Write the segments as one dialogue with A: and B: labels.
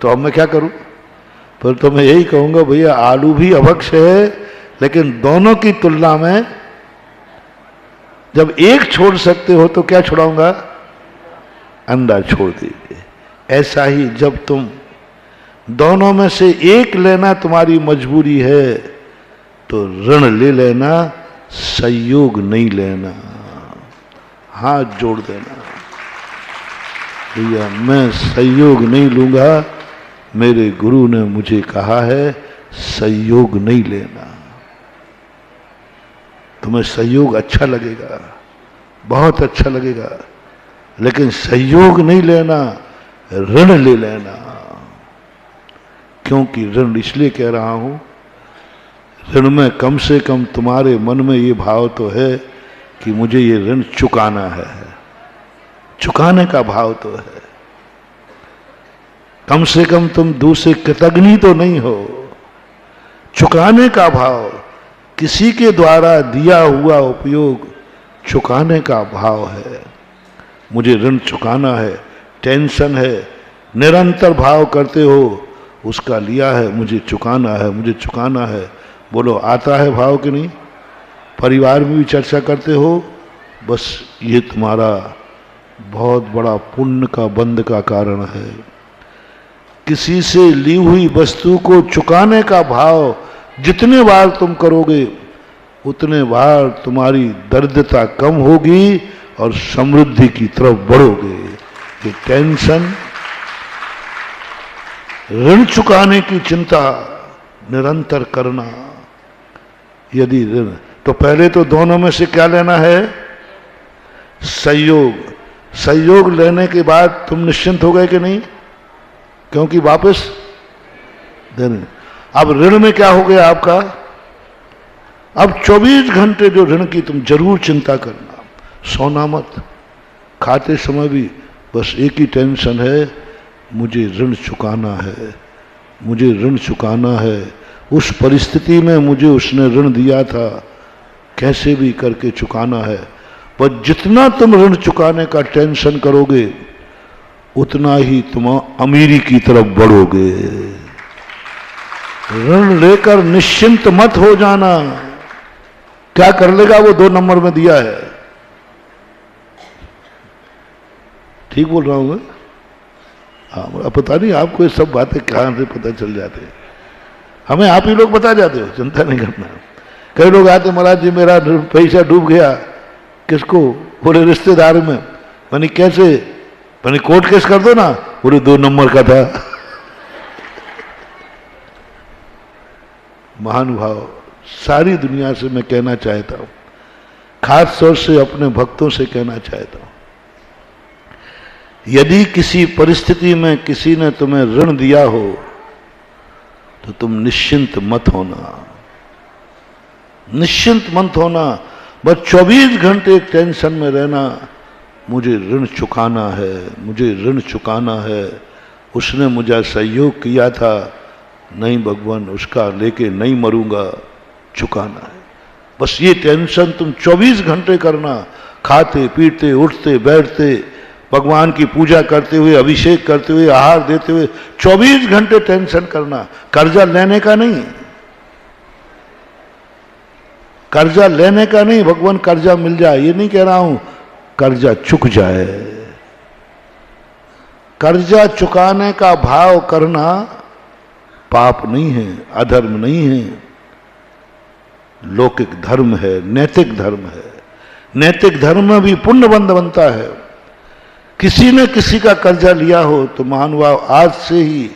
A: तो अब मैं क्या करूं? फिर तो मैं यही कहूंगा भैया आलू भी अभक्ष है, लेकिन दोनों की तुलना में जब एक छोड़ सकते हो तो क्या छुड़ाऊंगा? अंडा छोड़ दीजिए। ऐसा ही जब तुम दोनों में से एक लेना तुम्हारी मजबूरी है तो ऋण ले लेना, सहयोग नहीं लेना। हाथ जोड़ देना, भैया मैं सहयोग नहीं लूंगा, मेरे गुरु ने मुझे कहा है सहयोग नहीं लेना। तुम्हें सहयोग अच्छा लगेगा, बहुत अच्छा लगेगा, लेकिन सहयोग नहीं लेना, ऋण ले लेना। क्योंकि ऋण इसलिए कह रहा हूं, ऋण में कम से कम तुम्हारे मन में ये भाव तो है कि मुझे ये ऋण चुकाना है, चुकाने का भाव तो है। कम से कम तुम दूसरे कृतज्ञ तो नहीं हो, चुकाने का भाव, किसी के द्वारा दिया हुआ उपयोग चुकाने का भाव है। मुझे ऋण चुकाना है, टेंशन है, निरंतर भाव करते हो उसका लिया है, मुझे चुकाना है, मुझे चुकाना है। बोलो आता है भाव कि नहीं? परिवार में भी चर्चा करते हो, बस ये तुम्हारा बहुत बड़ा पुण्य का बंध का कारण है। किसी से ली हुई वस्तु को चुकाने का भाव जितने बार तुम करोगे उतने बार तुम्हारी दरिद्रता कम होगी और समृद्धि की तरफ बढ़ोगे। ये टेंशन, ऋण चुकाने की चिंता निरंतर करना। यदि ऋण, तो पहले तो दोनों में से क्या लेना है? सहयोग। सहयोग लेने के बाद तुम निश्चिंत हो गए कि नहीं? क्योंकि वापस देने। अब ऋण में क्या हो गया आपका? अब 24 घंटे जो ऋण की तुम जरूर चिंता करना, सोना मत। खाते समय भी बस एक ही टेंशन है, मुझे ऋण चुकाना है, मुझे ऋण चुकाना है। उस परिस्थिति में मुझे उसने ऋण दिया था, कैसे भी करके चुकाना है। पर जितना तुम ऋण चुकाने का टेंशन करोगे उतना ही तुम अमीरी की तरफ बढ़ोगे। ऋण लेकर निश्चिंत मत हो जाना। क्या कर लेगा वो 2 नंबर में दिया है? ठीक बोल रहा हूं मैं? हाँ, पता नहीं आपको ये सब बातें कहां से पता चल जाते हैं। हमें आप ही लोग बता जाते हो, चिंता नहीं करना। कई लोग आते, महाराज जी मेरा पैसा डूब गया। किसको? पूरे रिश्तेदार में। मैंने कैसे? मैंने कोर्ट केस कर दो ना। पूरे 2 नंबर का था। महानुभाव, सारी दुनिया से मैं कहना चाहता हूं, खास तौर से अपने भक्तों से कहना चाहता हूं, यदि किसी परिस्थिति में किसी ने तुम्हें ऋण दिया हो तो तुम निश्चिंत मत होना, निश्चिंत मत होना। बस 24 घंटे टेंशन में रहना, मुझे ऋण चुकाना है, मुझे ऋण चुकाना है। उसने मुझे सहयोग किया था, नहीं भगवान उसका लेके नहीं मरूंगा, चुकाना है। बस ये टेंशन तुम 24 घंटे करना, खाते पीते उठते बैठते, भगवान की पूजा करते हुए, अभिषेक करते हुए, आहार देते हुए 24 घंटे टेंशन करना। कर्जा लेने का नहीं, कर्जा लेने का नहीं। भगवान कर्जा मिल जाए ये नहीं कह रहा हूं, कर्जा चुक जाए। कर्जा चुकाने का भाव करना पाप नहीं है, अधर्म नहीं है, लौकिक धर्म है, नैतिक धर्म है। नैतिक धर्म में भी पुण्य बंध बनता है। किसी ने किसी का कर्जा लिया हो तो महानुभाव आज से ही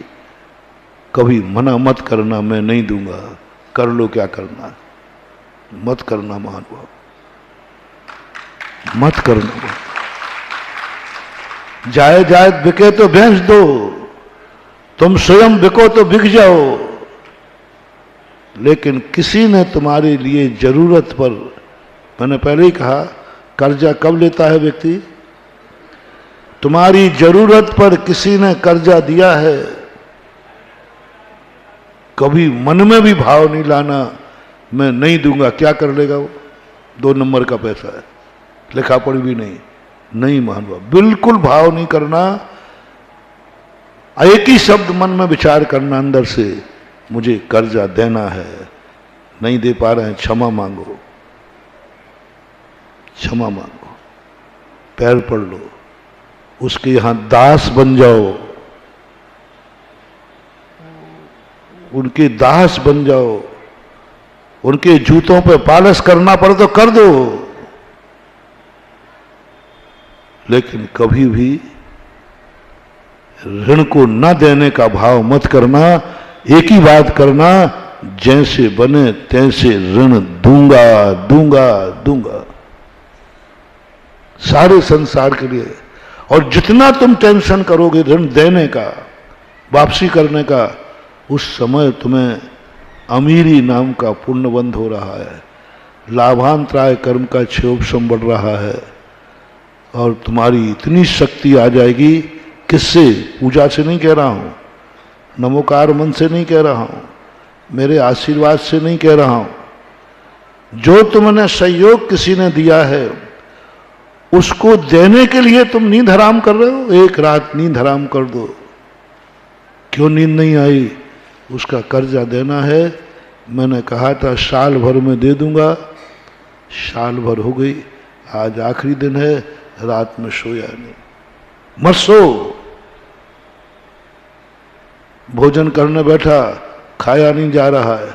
A: कभी मना मत करना, मैं नहीं दूंगा, कर लो क्या करना, मत करना महानुभाव, मत करना। जाए जाए बिके तो बेच दो, तुम स्वयं बिको तो बिक जाओ। लेकिन किसी ने तुम्हारे लिए जरूरत पर, मैंने पहले ही कहा, कर्जा कब लेता है व्यक्ति? तुम्हारी जरूरत पर किसी ने कर्जा दिया है, कभी मन में भी भाव नहीं लाना, मैं नहीं दूंगा। क्या कर लेगा वो? 2 नंबर का पैसा है, लिखा पढ़ी भी नहीं। नहीं महानुभाव, बिल्कुल भाव नहीं करना। एक ही शब्द मन में विचार करना अंदर से, मुझे कर्जा देना है, नहीं दे पा रहे हैं, क्षमा मांगो, क्षमा मांगो, पैर पड़ लो, उसके यहां दास बन जाओ, उनके दास बन जाओ, उनके जूतों पे पालिश करना पड़े तो कर दो, लेकिन कभी भी ऋण को न देने का भाव मत करना। एक ही बात करना, जैसे बने तैसे ऋण दूंगा दूंगा दूंगा, सारे संसार के लिए। और जितना तुम टेंशन करोगे ऋण देने का, वापसी करने का, उस समय तुम्हें अमीरी नाम का पुण्यबंध हो रहा है, लाभांतराय कर्म का क्षोभसम बढ़ रहा है, और तुम्हारी इतनी शक्ति आ जाएगी। किससे? पूजा से नहीं कह रहा हूं, नमोकार मन से नहीं कह रहा हूं, मेरे आशीर्वाद से नहीं कह रहा हूं। जो तुमने सहयोग किसी ने दिया है, उसको देने के लिए तुम नींद हराम कर रहे हो। एक रात नींद हराम कर दो। क्यों नींद नहीं आई? उसका कर्जा देना है। मैंने कहा था साल भर में दे दूंगा, साल भर हो गई, आज आखिरी दिन है, रात में सोया नहीं। मत सो। भोजन करने बैठा, खाया नहीं जा रहा है।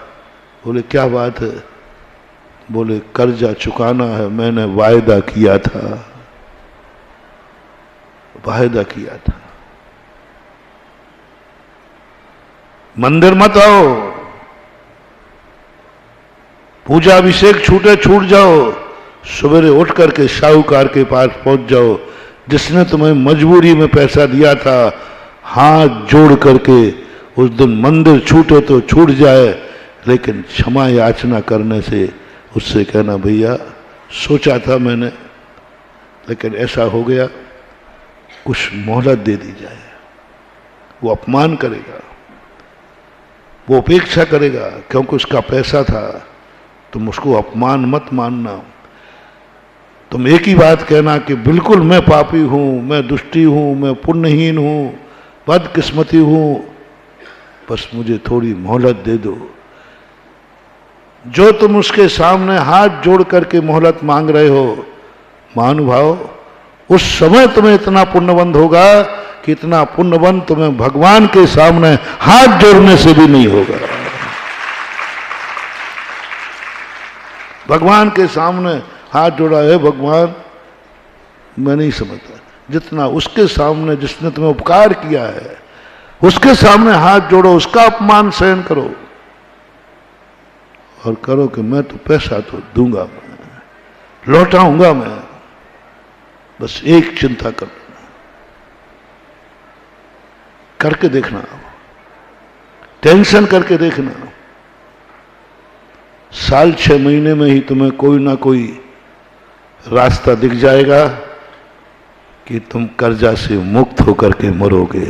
A: बोले क्या बात है? बोले कर्जा चुकाना है, मैंने वायदा किया था, वायदा किया था। मंदिर मत आओ, पूजा अभिषेक छूटे छूट जाओ, सवेरे उठ करके साहूकार के पास पहुंच जाओ, जिसने तुम्हें मजबूरी में पैसा दिया था, हाथ जोड़ करके उस दिन मंदिर छूटे तो छूट जाए, लेकिन क्षमा याचना करने से उससे कहना भैया सोचा था मैंने, लेकिन ऐसा हो गया, कुछ मोहलत दे दी जाए। वो अपमान करेगा, वो उपेक्षा करेगा, क्योंकि उसका पैसा था। तुम उसको अपमान मत मानना। तुम एक ही बात कहना कि बिल्कुल मैं पापी हूं, मैं दुष्टी हूं, मैं पुण्यहीन हूं, बदकिस्मती हूं, बस मुझे थोड़ी मोहलत दे दो। जो तुम उसके सामने हाथ जोड़ करके मोहलत मांग रहे हो, महानुभाव, उस समय तुम्हें इतना पुण्यबंध होगा कि इतना पुण्यबंध तुम्हें भगवान के सामने हाथ जोड़ने से भी नहीं होगा। भगवान के सामने हाथ जोड़ा है, भगवान मैं नहीं समझता, जितना उसके सामने जिसने तुम्हें उपकार किया है उसके सामने हाथ जोड़ो, उसका अपमान सहन करो और करो कि मैं तो पैसा तो दूंगा, मैं लौटाऊंगा, मैं बस एक चिंता कर लेना, करके देखना, टेंशन करके देखना। साल 6 महीने में ही तुम्हें कोई ना कोई रास्ता दिख जाएगा कि तुम कर्जा से मुक्त होकर के मरोगे।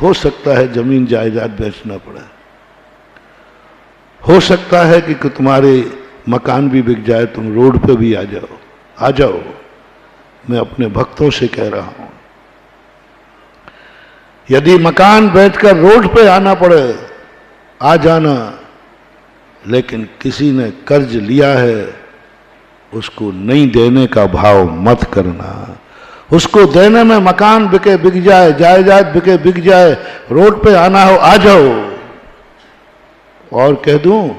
A: हो सकता है जमीन जायदाद बेचना पड़े, हो सकता है कि तुम्हारे मकान भी बिक जाए, तुम रोड पे भी आ जाओ, आ जाओ। मैं अपने भक्तों से कह रहा हूं, यदि मकान बेचकर रोड पे आना पड़े, आ जाना, लेकिन किसी ने कर्ज लिया है उसको नहीं देने का भाव मत करना। उसको देने में मकान बिके बिक जाए, जायदाद बिके बिक जाए, रोड पे आना हो आ जाओ। और कह दूं,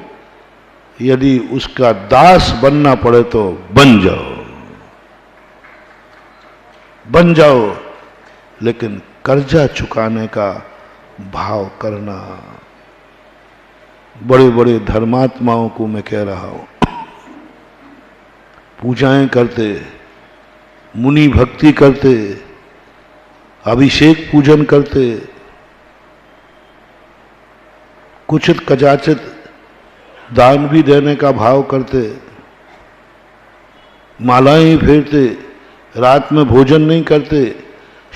A: यदि उसका दास बनना पड़े तो बन जाओ, बन जाओ, लेकिन कर्जा चुकाने का भाव करना। बड़े बड़े धर्मात्माओं को मैं कह रहा हूं, पूजाएं करते, मुनि भक्ति करते, अभिषेक पूजन करते, कुचित कजाचित दान भी देने का भाव करते, मालाएं फेरते, रात में भोजन नहीं करते,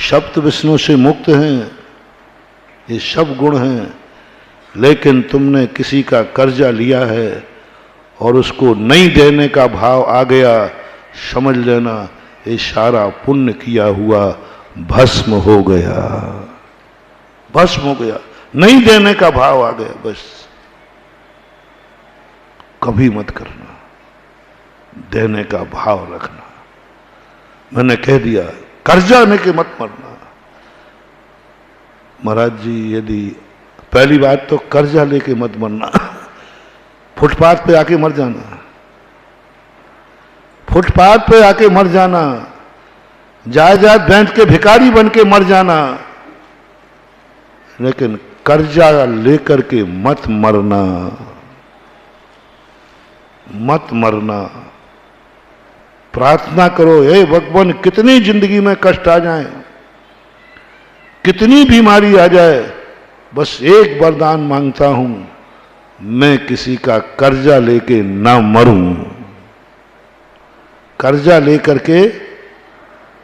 A: शब्द विष्णु से मुक्त हैं, ये सब गुण हैं। लेकिन तुमने किसी का कर्जा लिया है और उसको नहीं देने का भाव आ गया, समझ लेना ये सारा पुण्य किया हुआ भस्म हो गया, भस्म हो गया। नहीं देने का भाव आ गया, बस कभी मत करना, देने का भाव रखना। मैंने कह दिया कर्जा लेके मत मरना। महाराज जी, यदि पहली बात तो कर्जा लेके मत मरना, फुटपाथ पे आके मर जाना, फुटपाथ पे आके मर जाना, जायदाद बैंक के भिखारी बन के मर जाना, लेकिन कर्जा लेकर के मत मरना, मत मरना। प्रार्थना करो, हे भगवान कितनी जिंदगी में कष्ट आ जाए, कितनी बीमारी आ जाए, बस एक वरदान मांगता हूं, मैं किसी का कर्जा लेके ना मरूं। कर्जा लेकर के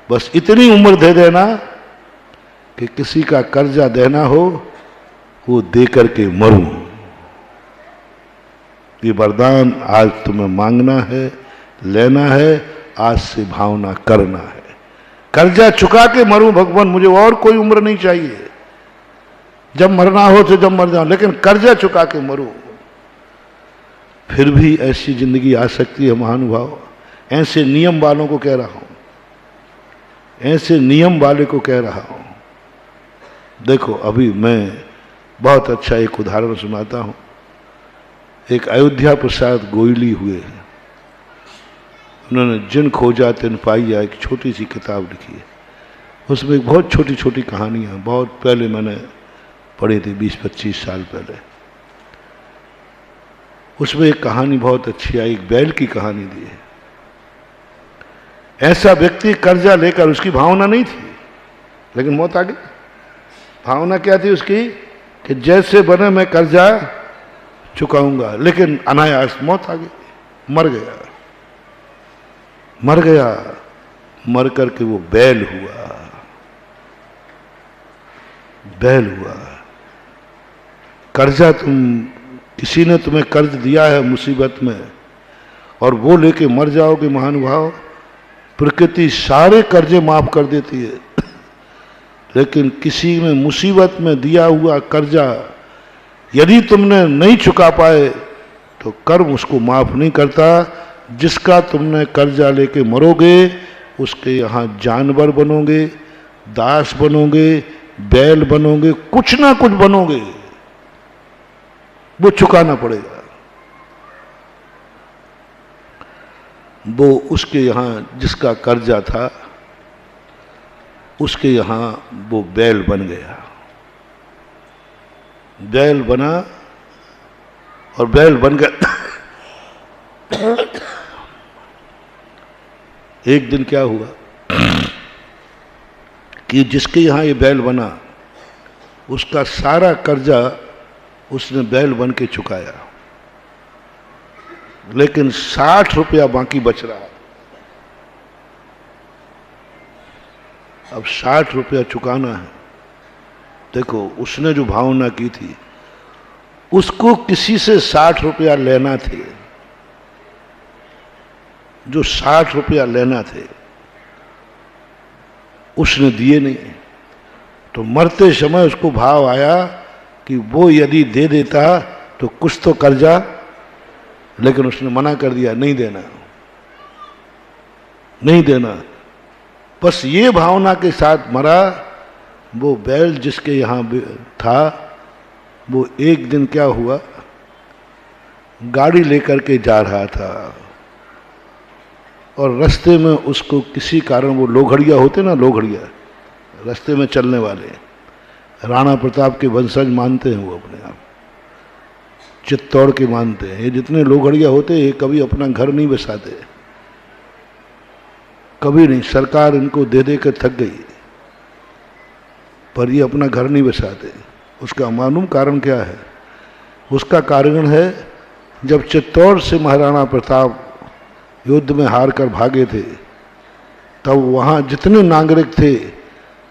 A: बस इतनी उम्र दे देना कि किसी का कर्जा देना हो वो दे करके मरूं। ये वरदान आज तुम्हें मांगना है, लेना है, आज से भावना करना है। कर्जा चुका के मरूं भगवान, मुझे और कोई उम्र नहीं चाहिए, जब मरना हो तो जब मर जाऊं, लेकिन कर्जा चुका के मरूं। फिर भी ऐसी जिंदगी आ सकती है महानुभाव। ऐसे नियम वालों को कह रहा हूं, ऐसे नियम वाले को कह रहा हूं। देखो अभी मैं बहुत अच्छा एक उदाहरण सुनाता हूं। एक अयोध्या प्रसाद गोयली हुए हैं, उन्होंने जिन खोजा तिन पाइया एक छोटी सी किताब लिखी है। उसमें एक बहुत छोटी छोटी कहानियां, बहुत पहले मैंने पढ़ी थी, 20-25 साल पहले। उसमें एक कहानी बहुत अच्छी आई, एक बैल की कहानी दी है। ऐसा व्यक्ति कर्जा लेकर, उसकी भावना नहीं थी लेकिन मौत आ गई। भावना क्या थी उसकी कि जैसे बने मैं कर्जा चुकाऊंगा, लेकिन अनायास मौत आ गई, मर गया। मर गया, मर करके वो बैल हुआ, बैल हुआ। कर्जा किसी ने तुम्हें कर्ज दिया है मुसीबत में और वो लेके मर जाओगे महानुभाव, प्रकृति सारे कर्जे माफ कर देती है, लेकिन किसी ने मुसीबत में दिया हुआ कर्जा यदि तुमने नहीं चुका पाए तो कर्म उसको माफ नहीं करता। जिसका तुमने कर्जा लेके मरोगे उसके यहाँ जानवर बनोगे, दास बनोगे, बैल बनोगे, कुछ ना कुछ बनोगे, वो चुकाना पड़ेगा। वो उसके यहाँ जिसका कर्जा था उसके यहाँ वो बैल बन गया, बैल बना और बैल बन गया। एक दिन क्या हुआ कि जिसके यहाँ ये बैल बना उसका सारा कर्जा उसने बैल बन के चुकाया, लेकिन 60 रुपया बाकी बच रहा। अब 60 रुपया चुकाना है। देखो उसने जो भावना की थी, उसको किसी से 60 रुपया लेना थे, जो 60 रुपया लेना थे उसने दिए नहीं। तो मरते समय उसको भाव आया कि वो यदि दे देता तो कुछ तो कर्जा, लेकिन उसने मना कर दिया, नहीं देना, नहीं देना। बस ये भावना के साथ मरा। वो बैल जिसके यहाँ था, वो एक दिन क्या हुआ, गाड़ी लेकर के जा रहा था और रास्ते में उसको किसी कारण, वो लोघड़िया होते ना, लोघड़िया रास्ते में चलने वाले, राणा प्रताप के वंशज मानते हैं वो अपने आप, चित्तौड़ के मानते हैं। ये जितने लोघड़िया होते ये कभी अपना घर नहीं बसाते, कभी नहीं। सरकार इनको दे दे कर थक गई, पर ये अपना घर नहीं बसाते। उसका मालूम कारण क्या है? उसका कारण है, जब चित्तौड़ से महाराणा प्रताप युद्ध में हार कर भागे थे, तब वहाँ जितने नागरिक थे,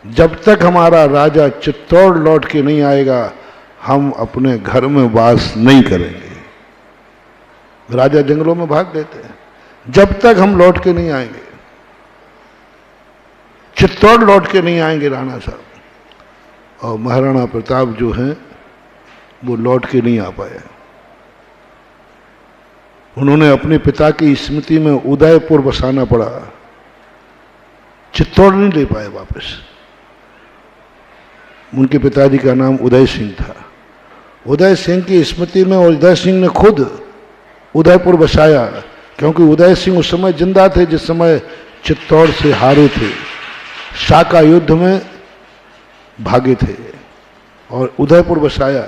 A: जब तक हमारा राजा चित्तौड़ लौट के नहीं आएगा हम अपने घर में वास नहीं करेंगे। राजा जंगलों में भाग गए थे, जब तक हम लौट के नहीं आएंगे। चित्तौड़ लौट के नहीं आएंगे राणा साहब, और महाराणा प्रताप जो हैं वो लौट के नहीं आ पाए। उन्होंने अपने पिता की स्मृति में उदयपुर बसाना पड़ा, चित्तौड़ नहीं ले पाए वापस। उनके पिताजी का नाम उदय सिंह था। उदय सिंह की स्मृति में उदय सिंह ने खुद उदयपुर बसाया, क्योंकि उदय सिंह उस समय जिंदा थे जिस समय चित्तौड़ से हारे थे, शाका युद्ध में भागे थे, और उदयपुर बसाया।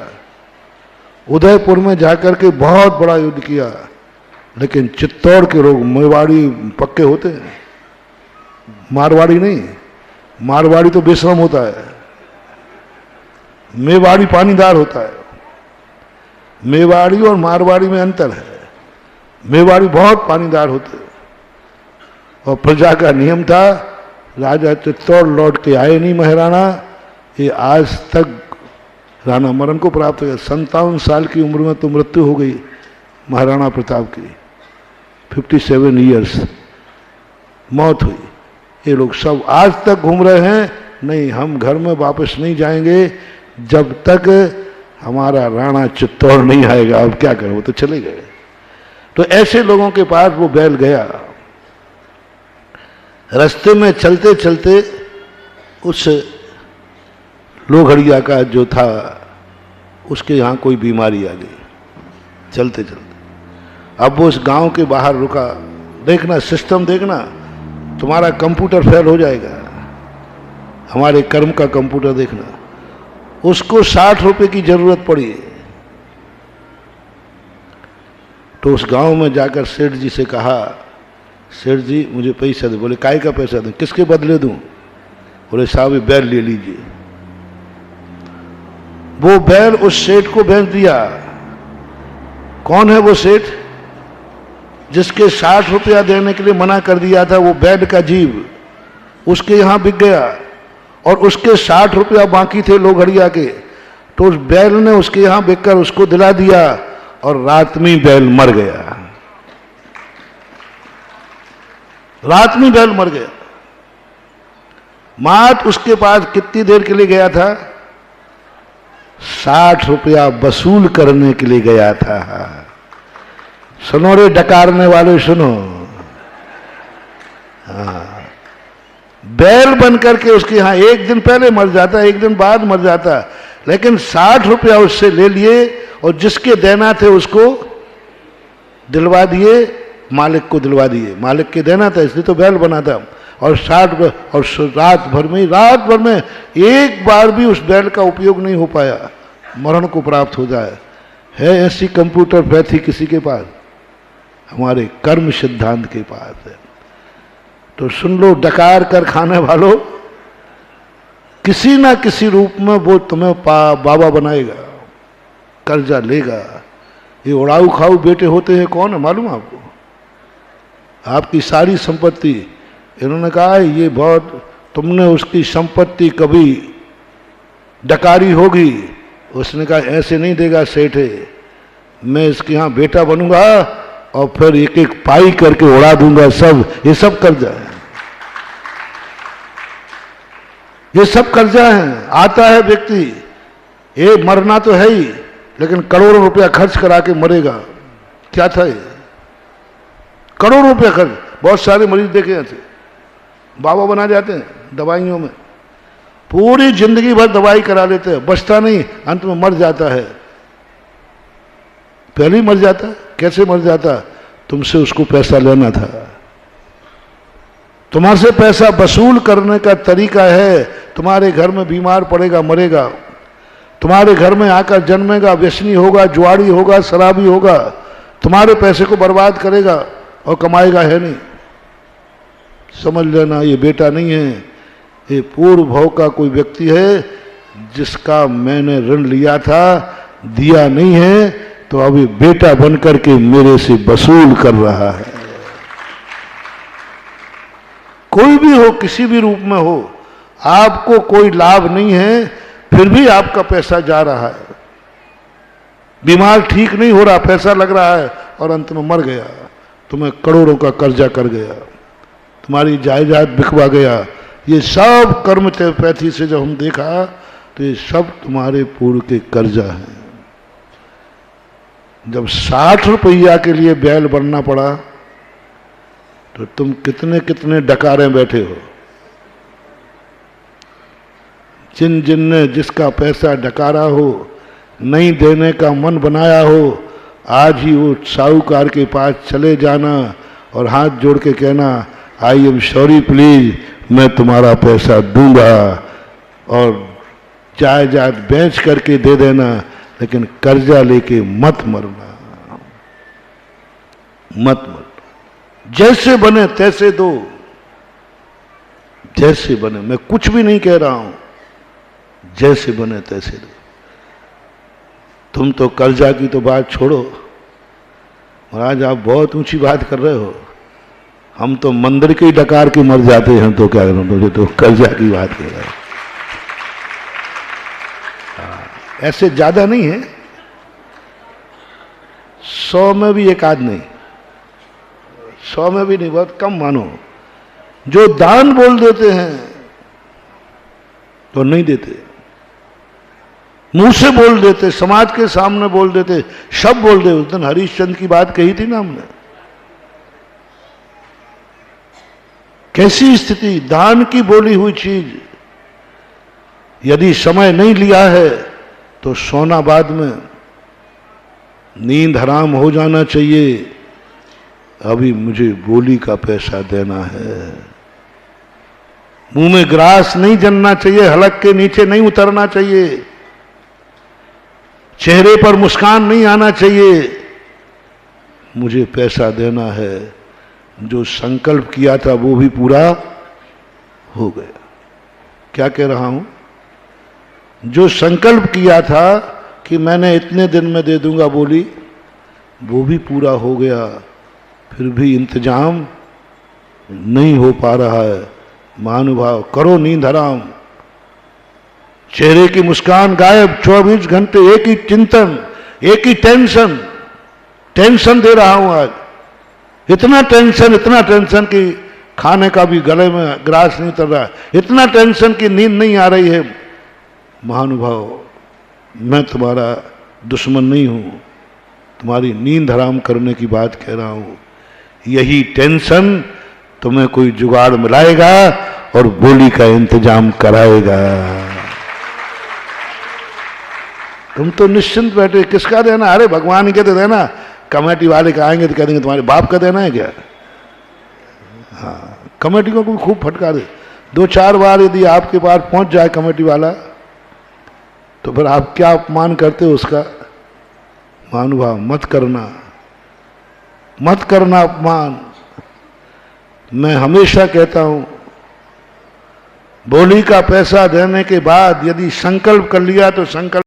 A: उदयपुर में जाकर के बहुत बड़ा युद्ध किया, लेकिन चित्तौड़ के लोग मेवाड़ी पक्के होते हैं, मारवाड़ी नहीं। मारवाड़ी तो बेशरम होता है, मेवाड़ी पानीदार होता है। मेवाड़ी और मारवाड़ी में अंतर है। मेवाड़ी बहुत पानीदार होते, और प्रजा का नियम था, राजा चित्तौड़ लौट के आए नहीं महाराणा। ये आज तक राणा मरण को प्राप्त हो गया। 57 साल की उम्र में तो मृत्यु हो गई महाराणा प्रताप की, 57 ईयर्स मौत हुई। ये लोग सब आज तक घूम रहे हैं, नहीं हम घर में वापस नहीं जाएंगे जब तक हमारा राणा चित्तौड़ नहीं आएगा। अब क्या करें, वो तो चले गए। तो ऐसे लोगों के पास वो बैल गया। रास्ते में चलते चलते उस लोहड़िया का जो था उसके यहाँ कोई बीमारी आ गई, चलते चलते। अब वो उस गांव के बाहर रुका। देखना सिस्टम, देखना तुम्हारा कंप्यूटर फेल हो जाएगा, हमारे कर्म का कंप्यूटर देखना। उसको 60 रुपए की जरूरत पड़ी, तो उस गांव में जाकर सेठ जी से कहा, सेठ जी मुझे पैसा दे। बोले काय का पैसा दूं, किसके बदले दूं? बोले साहब ये बैल ले लीजिए। वो बैल उस सेठ को बेच दिया। कौन है वो सेठ जिसके 60 रुपया देने के लिए मना कर दिया था? वो बैल का जीव उसके यहां बिक गया, और उसके 60 रुपया बाकी थे लोहड़िया के, तो उस बैल ने उसके यहां बिककर उसको दिला दिया, और रात में बैल मर गया। रात में बैल मर गया। मात उसके पास कितनी देर के लिए गया था? 60 रुपया वसूल करने के लिए गया था। सुनो रे डकारने वाले सुनो। हाँ, बैल बनकर के उसके यहां एक दिन पहले मर जाता, एक दिन बाद मर जाता, लेकिन 60 रुपया उससे ले लिए, और जिसके देना थे उसको दिलवा दिए, मालिक को दिलवा दिए। मालिक के देना था इसलिए तो बैल बना था। और 60 और रात भर में एक बार भी उस बैल का उपयोग नहीं हो पाया, मरण को प्राप्त हो जाए। है ऐसी कंप्यूटर पैथी किसी के पास? हमारे कर्म सिद्धांत के पास है। तो सुन लो, डकार कर खाने वालों, किसी ना किसी रूप में वो तुम्हें बाबा बनाएगा, कर्जा लेगा। ये उड़ाऊ खाऊ बेटे होते हैं, कौन है मालूम आपको? आपकी सारी संपत्ति, इन्होंने कहा ये बहुत, तुमने उसकी संपत्ति कभी डकारी होगी। उसने कहा ऐसे नहीं देगा सेठ, मैं इसके यहाँ बेटा बनूंगा और फिर एक एक पाई करके उड़ा दूंगा सब। ये सब कर्जा है, ये सब कर्जा है। आता है व्यक्ति, ये मरना तो है ही, लेकिन करोड़ों रुपया खर्च करा के मरेगा। क्या था ये? करोड़ों रुपया खर्च। बहुत सारे मरीज देखे ऐसे, बाबा बना जाते हैं दवाइयों में, पूरी जिंदगी भर दवाई करा लेते हैं, बचता नहीं, अंत में मर जाता है। पहले ही मर जाता। कैसे मर जाता? तुमसे उसको पैसा लेना था। तुम्हारे से पैसा वसूल करने का तरीका है, तुम्हारे घर में बीमार पड़ेगा, मरेगा, तुम्हारे घर में आकर जन्मेगा, व्यसनी होगा, जुआड़ी होगा, शराबी होगा, तुम्हारे पैसे को बर्बाद करेगा और कमाएगा है नहीं। समझ लेना, ये बेटा नहीं है, ये पूर्व भव का कोई व्यक्ति है जिसका मैंने ऋण लिया था, दिया नहीं है, तो अभी बेटा बनकर के मेरे से वसूल कर रहा है। कोई भी हो, किसी भी रूप में हो, आपको कोई लाभ नहीं है, फिर भी आपका पैसा जा रहा है। बीमार ठीक नहीं हो रहा, पैसा लग रहा है, और अंत में मर गया, तुम्हें करोड़ों का कर्जा कर गया, तुम्हारी जायदाद बिकवा गया, ये सब कर्म पैथी से जब हम देखा तो ये सब तुम्हारे पूर्व के कर्जा हैं। जब 60 रुपया के लिए बैल बनना पड़ा तो तुम कितने कितने डकारे बैठे हो। जिन जिन ने जिसका पैसा डकारा हो, नहीं देने का मन बनाया हो, आज ही वो साहूकार के पास चले जाना और हाथ जोड़ के कहना आई एम सॉरी प्लीज, मैं तुम्हारा पैसा दूंगा, और जायदाद बेच करके दे देना, लेकिन कर्जा लेके मत मरना, मत मरना। जैसे बने तैसे दो, जैसे बने, मैं कुछ भी नहीं कह रहा हूं, जैसे बने तैसे दो। तुम तो कर्जा की तो बात छोड़ो महाराज, आप बहुत ऊंची बात कर रहे हो। हम तो मंदिर के ही डकार के मर जाते हैं, तो क्या करूं, मुझे तो कर्जा की बात कर रहे हो। ऐसे ज्यादा नहीं है, 100 में भी एक आध नहीं, 100 में भी नहीं, बहुत कम मानो। जो दान बोल देते हैं तो नहीं देते, मुंह से बोल देते, समाज के सामने बोल देते, सब बोल दे। उस दिन हरिश्चंद्र की बात कही थी ना हमने, कैसी स्थिति, दान की बोली हुई चीज यदि समय नहीं लिया है तो सोना बाद में, नींद हराम हो जाना चाहिए, अभी मुझे बोली का पैसा देना है। मुंह में ग्रास नहीं जलना चाहिए, हलक के नीचे नहीं उतरना चाहिए, चेहरे पर मुस्कान नहीं आना चाहिए, मुझे पैसा देना है। जो संकल्प किया था वो भी पूरा हो गया। क्या कह रहा हूं, जो संकल्प किया था कि मैंने इतने दिन में दे दूंगा बोली, वो भी पूरा हो गया, फिर भी इंतजाम नहीं हो पा रहा है। महानुभाव, करो नींद हराम, चेहरे की मुस्कान गायब, 24 घंटे एक ही चिंतन, एक ही टेंशन, टेंशन दे रहा हूं आज, इतना टेंशन कि खाने का भी गले में ग्रास नहीं उतर रहा है, इतना टेंशन कि नींद नहीं आ रही है। महानुभाव, मैं तुम्हारा दुश्मन नहीं हूं, तुम्हारी नींद हराम करने की बात कह रहा हूं। यही टेंशन तुम्हें कोई जुगाड़ मिलाएगा और बोली का इंतजाम कराएगा। तुम तो निश्चिंत बैठे, किसका देना, अरे भगवान के तो देना, कमेटी वाले का आएंगे तो कह देंगे तुम्हारे बाप का देना है क्या। हाँ, कमेटी को कोई खूब फटकारे, 2-4 बार यदि आपके पास पहुंच जाए कमेटी वाला, तो फिर आप क्या अपमान करते हो उसका। महानुभाव, मत करना, मत करना अपमान। मैं हमेशा कहता हूं, बोली का पैसा देने के बाद यदि संकल्प कर लिया तो संकल्प